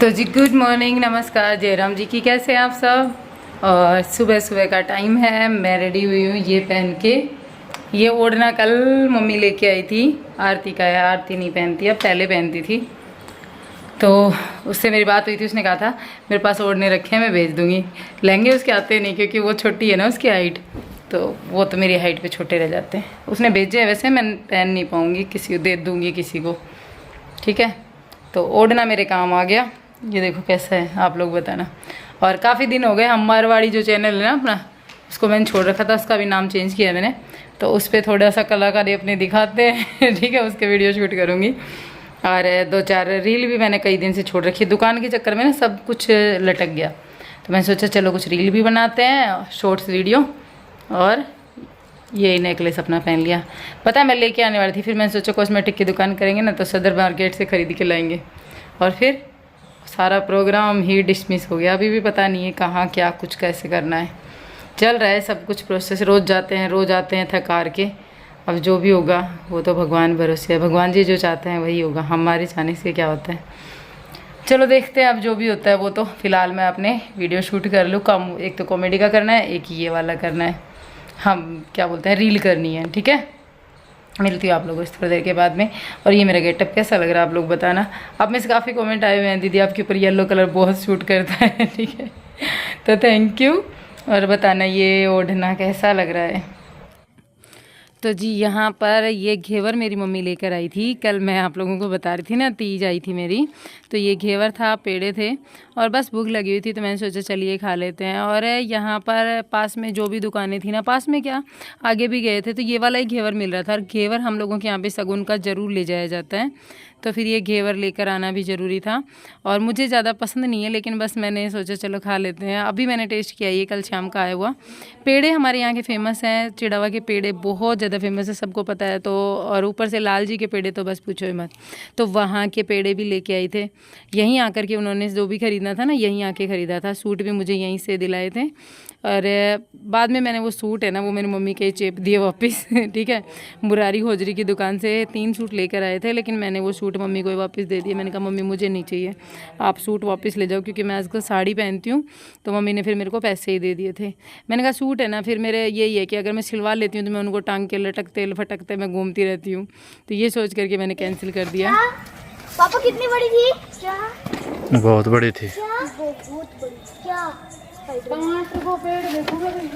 तो जी good morning, नमस्कार, जयराम जी की। कैसे हैं आप सब। और सुबह सुबह का टाइम है, मैं रेडी हुई हूँ ये पहन के। ये ओढ़ना कल मम्मी लेके आई थी, आरती का है। आरती नहीं पहनती, अब पहले पहनती थी। तो उससे मेरी बात हुई थी, उसने कहा था मेरे पास ओढ़ने रखे हैं, मैं भेज दूँगी। लहंगे उसके आते नहीं क्योंकि वो छोटी है ना उसकी हाइट, तो वो तो मेरी हाइट पे छोटे रह जाते हैं। उसने भेजे हैं, वैसे मैं पहन नहीं पाऊँगी, किसी को दे दूँगी किसी को, ठीक है। तो ओढ़ना मेरे काम आ गया। ये देखो कैसा है, आप लोग बताना। और काफ़ी दिन हो गए, हम मारवाड़ी जो चैनल है ना अपना, उसको मैंने छोड़ रखा था, उसका भी नाम चेंज किया है मैंने। तो उस पर थोड़ा सा कलाकारी अपने दिखाते हैं ठीक है, उसके वीडियो शूट करूँगी। और 2-4 रील भी मैंने कई दिन से छोड़ रखी है, दुकान के चक्कर में ना सब कुछ लटक गया। तो मैंने सोचा चलो कुछ रील भी बनाते हैं, शॉर्ट्स वीडियो। और ये नेकलेस अपना पहन लिया। पता है मैं लेके आने वाली थी, फिर मैंने सोचा कॉस्मेटिक की दुकान करेंगे ना तो सदर मार्केट से ख़रीद के लाएंगे। और फिर सारा प्रोग्राम ही डिसमिस हो गया। अभी भी पता नहीं है कहाँ क्या कुछ कैसे करना है, चल रहा है सब कुछ प्रोसेस। रोज़ जाते हैं, रोज़ आते हैं थक हार के। अब जो भी होगा वो तो भगवान भरोसे है, भगवान जी जो चाहते हैं वही होगा, हमारे चाहने से क्या होता है। चलो देखते हैं अब जो भी होता है वो। तो फिलहाल मैं अपने वीडियो शूट कर लूँ। कम, एक तो कॉमेडी का करना है, एक ये वाला करना है, हम क्या बोलते हैं, रील करनी है, ठीक है। मिलती हूँ आप लोगों से थोड़ी देर के बाद में। और ये मेरा गेटअप कैसा लग रहा है आप लोग बताना। अब में से काफ़ी कमेंट आए हुए हैं, दीदी आपके ऊपर येलो कलर बहुत सूट करता है ठीक है, तो थैंक यू। और बताना ये ओढ़ना कैसा लग रहा है। तो जी यहाँ पर ये घेवर मेरी मम्मी लेकर आई थी। कल मैं आप लोगों को बता रही थी ना, तीज आई थी मेरी, तो ये घेवर था, पेड़े थे, और बस भूख लगी हुई थी तो मैंने सोचा चलिए खा लेते हैं। और यहाँ पर पास में जो भी दुकानें थी ना, पास में क्या आगे भी गए थे, तो ये वाला ही घेवर मिल रहा था। और घेवर हम लोगों के यहाँ पे शगुन का ज़रूर ले जाया जाता है, तो फिर ये घेवर लेकर आना भी ज़रूरी था। और मुझे ज़्यादा पसंद नहीं है, लेकिन बस मैंने सोचा चलो खा लेते हैं। अभी मैंने टेस्ट किया, ये कल शाम का आया हुआ। पेड़े हमारे यहाँ के फेमस हैं, चिड़ावा के पेड़े बहुत ज़्यादा फेमस है, सबको पता है। तो और ऊपर से लाल जी के पेड़े तो बस पूछो ही मत। तो वहाँ के पेड़े भी लेके आए थे। यहीं आकर के उन्होंने जो भी ख़रीदना था ना, यहीं आके ख़रीदा था। सूट भी मुझे यहीं से दिलाए थे। और बाद में मैंने वो सूट है ना, वो मेरी मम्मी के चेप दिए वापस ठीक है। मुरारी होजरी की दुकान से 3 सूट लेकर आए थे, लेकिन मैंने वो सूट मम्मी को वापस दे दिए। मैंने कहा मम्मी मुझे नहीं चाहिए, आप सूट वापस ले जाओ, क्योंकि मैं आजकल साड़ी पहनती हूँ। तो मम्मी ने फिर मेरे को पैसे ही दे दिए थे। मैंने कहा सूट है ना, फिर मेरे यही है कि अगर मैं सिलवा लेती हूँ तो मैं उनको टांग के लटकते फटकते मैं घूमती रहती हूँ। तो ये सोच करके मैंने कैंसिल कर दिया। पापा कितनी बड़ी थी? क्या? बहुत बड़ी थी। क्या? बहुत बड़ी। क्या? टमाटर को पेड़ देखो, बड़ी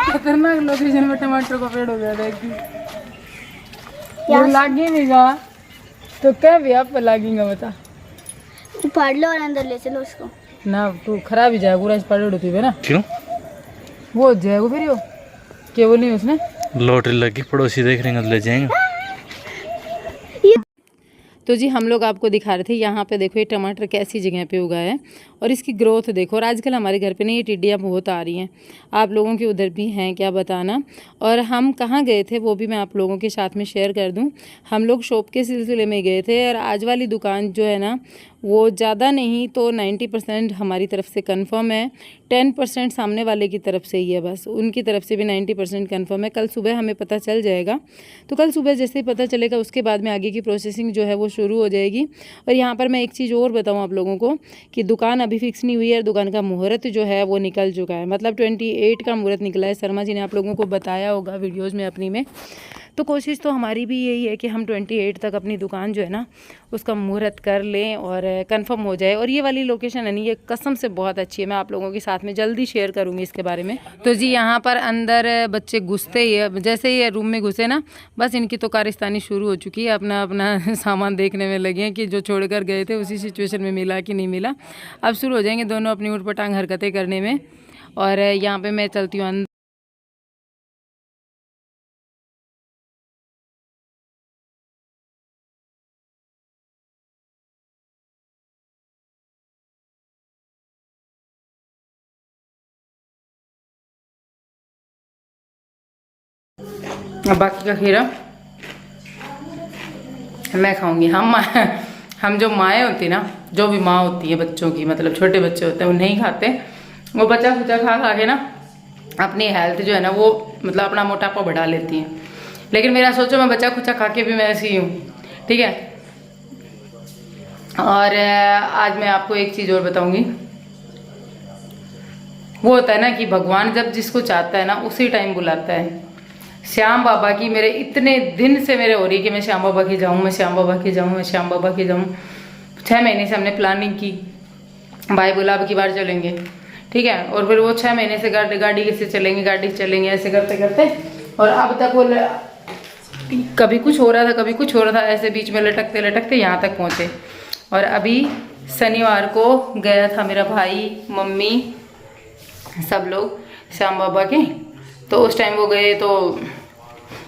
खतरनाक लोकेशन में टमाटर का पेड़ हो गया था एकदम। लागेगा तो क्या भी आप लागेगा बता। उपाड़ लो और अंदर ले चलो उसको ना, तू खराब ही जाएगा पूरा, इस पड़े उड़ती है ना। क्यों? वो हो जाएगा फिर वो क्या बोली उसने, लॉटरी लगी, पड़ोसी देख रहे हैं ले जाएंगे। तो जी हम लोग आपको दिखा रहे थे, यहाँ पे देखो ये टमाटर कैसी जगह पे उगा है और इसकी ग्रोथ देखो। और आजकल हमारे घर पे ना ये टिड्डियाँ बहुत आ रही हैं, आप लोगों के उधर भी हैं क्या बताना। और हम कहाँ गए थे वो भी मैं आप लोगों के साथ में शेयर कर दूँ। हम लोग शॉप के सिलसिले में गए थे, और आज वाली दुकान जो है ना वो ज़्यादा नहीं तो 90% हमारी तरफ से कंफर्म है, 10% सामने वाले की तरफ से ही है, बस उनकी तरफ से भी 90% कंफर्म है। कल सुबह हमें पता चल जाएगा, तो कल सुबह जैसे ही पता चलेगा उसके बाद में आगे की प्रोसेसिंग जो है वो शुरू हो जाएगी। और यहाँ पर मैं एक चीज़ और बताऊँ आप लोगों को कि दुकान अभी फिक्स नहीं हुई है, दुकान का मुहूर्त जो है वो निकल चुका है, मतलब 28 का मुहूर्त निकला है। शर्मा जी ने आप लोगों को बताया होगा वीडियोज़ में अपनी में। तो कोशिश तो हमारी भी यही है कि हम 28 तक अपनी दुकान जो है ना उसका मुहूर्त कर लें और कंफर्म हो जाए। और ये वाली लोकेशन है नहीं, ये कसम से बहुत अच्छी है, मैं आप लोगों के साथ में जल्दी शेयर करूँगी इसके बारे में। तो जी यहाँ पर अंदर बच्चे घुसते ही है, जैसे ही रूम में घुसे ना बस इनकी तो कारस्तानी शुरू हो चुकी है, अपना अपना सामान देखने में लगे हैं कि जो छोड़ कर गए थे उसी सिचुएशन में मिला कि नहीं मिला। अब शुरू हो जाएंगे दोनों अपनी उटपटांग हरकतें करने में। और यहाँ पर मैं चलती हूँ अंदर। अब बाकी का खीरा मैं खाऊंगी। हम जो माएँ होती ना, जो भी माँ होती है बच्चों की, मतलब छोटे बच्चे होते हैं वो नहीं खाते, वो बचा खुचा खा खा के ना अपनी हेल्थ जो है ना वो मतलब अपना मोटापा बढ़ा लेती हैं। लेकिन मेरा सोचो मैं बचा खुचा खा के भी मैं ऐसी ही हूँ, ठीक है। और आज मैं आपको एक चीज़ और बताऊंगी। वो होता है ना कि भगवान जब जिसको चाहता है ना उसी टाइम बुलाता है। श्याम बाबा की मेरे इतने दिन से मेरे हो रही है कि मैं श्याम बाबा की जाऊँ, मैं श्याम बाबा की जाऊँ, मैं श्याम बाबा की जाऊँ। 6 महीने से हमने प्लानिंग की, भाई बोला अब की बार चलेंगे, ठीक है। और फिर वो 6 महीने से गाड़ी से चलेंगे, गाड़ी से चलेंगे, ऐसे करते करते और अब तक वो कभी कुछ हो रहा था, कभी कुछ हो रहा था, ऐसे बीच में लटकते लटकते यहाँ तक पहुँचे। और अभी शनिवार को गया था मेरा भाई, मम्मी, सब लोग श्याम बाबा के। तो उस टाइम वो गए तो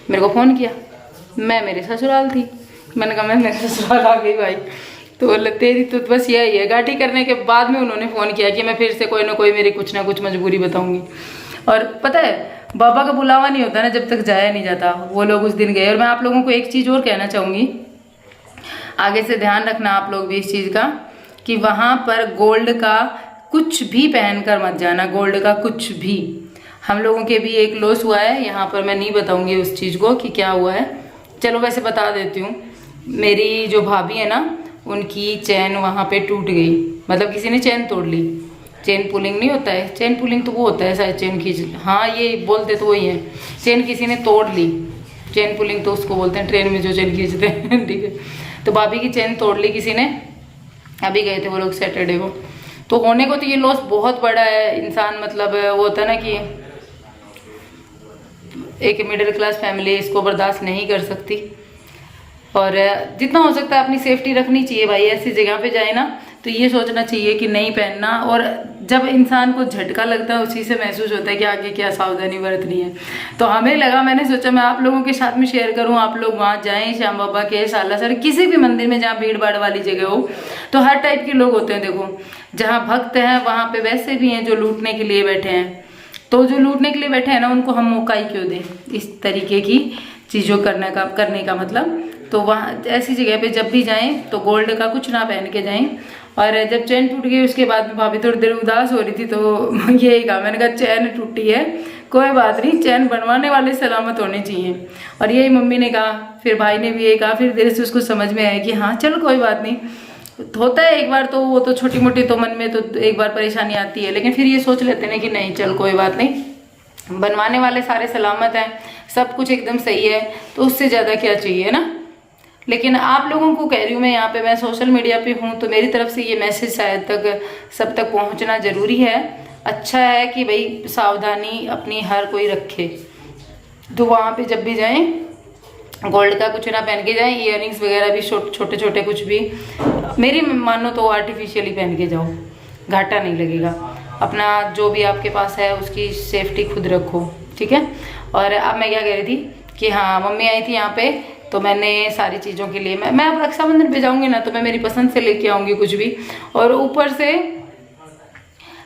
मेरे को फ़ोन किया, मैं मेरे ससुराल थी। मैंने कहा मैं मेरे ससुराल आ गई भाई। तो बोले तेरी तो बस यही है। गाड़ी करने के बाद में उन्होंने फ़ोन किया कि मैं फिर से कोई ना कोई मेरी कुछ ना कुछ मजबूरी बताऊंगी। और पता है बाबा का बुलावा नहीं होता ना जब तक जाया नहीं जाता। वो लोग उस दिन गए। और मैं आप लोगों को एक चीज़ और कहना चाहूँगी, आगे से ध्यान रखना आप लोग भी इस चीज़ का, कि वहाँ पर गोल्ड का कुछ भी पहन कर मत जाना, गोल्ड का कुछ भी। हम लोगों के भी एक लॉस हुआ है यहाँ पर, मैं नहीं बताऊँगी उस चीज़ को कि क्या हुआ है। चलो वैसे बता देती हूँ। मेरी जो भाभी है ना, उनकी चैन वहाँ पे टूट गई, मतलब किसी ने चैन तोड़ ली। चेन पुलिंग नहीं होता है, चेन पुलिंग तो वो होता है शायद, चेन खींच, हाँ ये बोलते तो वही है। चेन किसी ने तोड़ ली, चेन पुलिंग तो उसको बोलते हैं, ट्रेन में जो चेन खींचते हैं, ठीक है। तो भाभी की चेन तोड़ ली किसी ने। अभी गए थे वो लोग सैटरडे को। तो होने को तो ये लॉस बहुत बड़ा है। इंसान मतलब वो होता है ना कि एक मिडिल क्लास फैमिली इसको बर्दाश्त नहीं कर सकती। और जितना हो सकता है अपनी सेफ्टी रखनी चाहिए भाई। ऐसी जगह पे जाए ना तो ये सोचना चाहिए कि नहीं पहनना। और जब इंसान को झटका लगता है उसी से महसूस होता है कि आगे क्या सावधानी बरतनी है। तो हमें लगा, मैंने सोचा मैं आप लोगों के साथ में शेयर करूं। आप लोग वहाँ जाएं, श्याम बाबा के, सालासर, किसी भी मंदिर में जहाँ भीड़ भाड़ वाली जगह हो। तो हर टाइप के लोग होते हैं। देखो जहाँ भक्त हैं वहाँ पे वैसे भी हैं जो लूटने के लिए बैठे हैं। तो जो लूटने के लिए बैठे हैं ना, उनको हम मौका ही क्यों दें इस तरीके की चीज़ों करने का मतलब। तो वहाँ ऐसी जगह पे जब भी जाएं तो गोल्ड का कुछ ना पहन के जाएं। और जब चैन टूट गई उसके बाद में भाभी थोड़ी देर उदास हो रही थी, तो यही कहा, मैंने कहा चैन टूटी है कोई बात नहीं, चैन बनवाने वाले सलामत होने चाहिए। और यही मम्मी ने कहा, फिर भाई ने भी यही कहा। फिर देर से उसको समझ में आया कि हाँ चल कोई बात नहीं, होता है एक बार, तो वो तो छोटी मोटी तो मन में तो एक बार परेशानी आती है। लेकिन फिर ये सोच लेते हैं कि नहीं चल कोई बात नहीं, बनवाने वाले सारे सलामत हैं, सब कुछ एकदम सही है, तो उससे ज़्यादा क्या चाहिए ना। लेकिन आप लोगों को कह रही हूँ मैं, यहाँ पे मैं सोशल मीडिया पे हूँ तो मेरी तरफ से ये मैसेज शायद तक सब तक पहुँचना ज़रूरी है। अच्छा है कि भाई सावधानी अपनी हर कोई रखे। तो वहाँ पे जब भी जाएं गोल्ड का कुछ ना पहन के जाएं, इयररिंग्स वगैरह भी छोटे छोटे कुछ भी, मेरी मानो तो आर्टिफिशियली पहन के जाओ, घाटा नहीं लगेगा। अपना जो भी आपके पास है उसकी सेफ्टी खुद रखो, ठीक है। और अब मैं क्या कह रही थी कि हाँ मम्मी आई थी यहाँ पे, तो मैंने सारी चीज़ों के लिए मैं अब रक्षाबंधन पे जाऊँगी ना तो मैं मेरी पसंद से लेके आऊँगी कुछ भी। और ऊपर से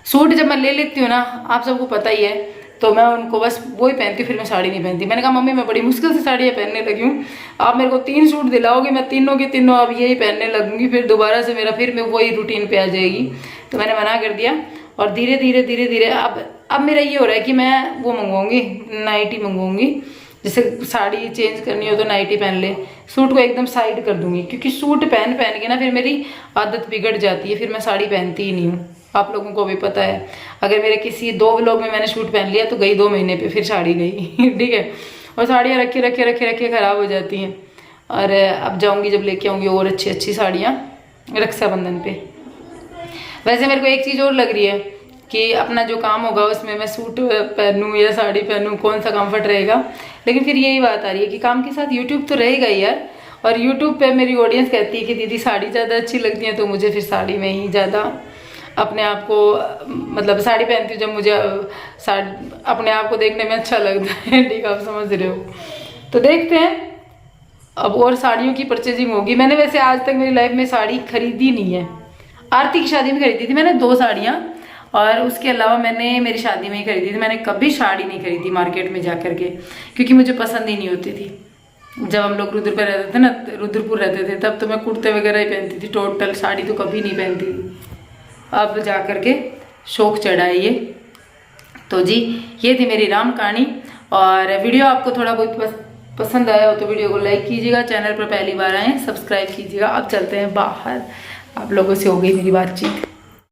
सूट जब मैं ले लेती हूँ ना, आप सबको पता ही है, तो मैं उनको बस वही पहनती हूँ, फिर मैं साड़ी नहीं पहनती। मैंने कहा मम्मी मैं बड़ी मुश्किल से साड़ियाँ पहनने लगी हूँ, आप मेरे को 3 सूट दिलाओगे, मैं तीनों के तीनों अब यही पहनने लगूंगी, फिर दोबारा से मेरा फिर मैं वही रूटीन पे आ जाएगी। तो मैंने मना कर दिया। और धीरे धीरे अब मेरा ये हो रहा है कि मैं वो मंगवाऊंगी, नाइटी मंगवाऊंगी। जैसे साड़ी चेंज करनी हो तो नाइटी पहन ले, सूट को एकदम साइड कर दूंगी, क्योंकि सूट पहन के ना फिर मेरी आदत बिगड़ जाती है, फिर मैं साड़ी पहनती ही नहीं हूँ। आप लोगों को भी पता है, अगर मेरे किसी 2 व्लॉग में मैंने सूट पहन लिया तो गई 2 महीने पे, फिर साड़ी गई ठीक है। और साड़ियाँ रखे ख़राब हो जाती हैं। और अब जाऊँगी जब लेके आऊँगी और अच्छी साड़ियाँ रक्षाबंधन पे। वैसे मेरे को एक चीज़ और लग रही है कि अपना जो काम होगा उसमें मैं सूट पहनूँ या साड़ी पहनूँ, कौन सा कंफर्ट रहेगा। लेकिन फिर यही बात आ रही है कि काम के साथ यूट्यूब तो रहेगा ही यार। और यूट्यूब पे मेरी ऑडियंस कहती है कि दीदी साड़ी ज़्यादा अच्छी लगती है, तो मुझे फिर साड़ी में ही ज़्यादा अपने आप को, मतलब साड़ी पहनती हूँ जब मुझे अपने आप को देखने में अच्छा लगता है, ठीक है, आप समझ रहे हो। तो देखते हैं अब और साड़ियों की परचेजिंग होगी। मैंने वैसे आज तक मेरी लाइफ में साड़ी खरीदी नहीं है। आरती की शादी में खरीदी थी मैंने 2 साड़ियाँ, और उसके अलावा मैंने मेरी शादी में ही खरीदी थी। मैंने कभी साड़ी नहीं खरीदी मार्केट में जा करके, क्योंकि मुझे पसंद ही नहीं होती थी। जब हम लोग रुद्रपुर रहते थे ना, रुद्रपुर रहते थे, तब तो मैं कुर्ते वगैरह ही पहनती थी, टोटल साड़ी तो कभी नहीं पहनती थी। अब जा करके शौक चढ़ा है ये। तो जी ये थी मेरी राम कहानी। और वीडियो आपको थोड़ा बहुत पसंद आया हो तो वीडियो को लाइक कीजिएगा, चैनल पर पहली बार आए सब्सक्राइब कीजिएगा। अब चलते हैं बाहर, आप लोगों से हो गई मेरी बातचीत।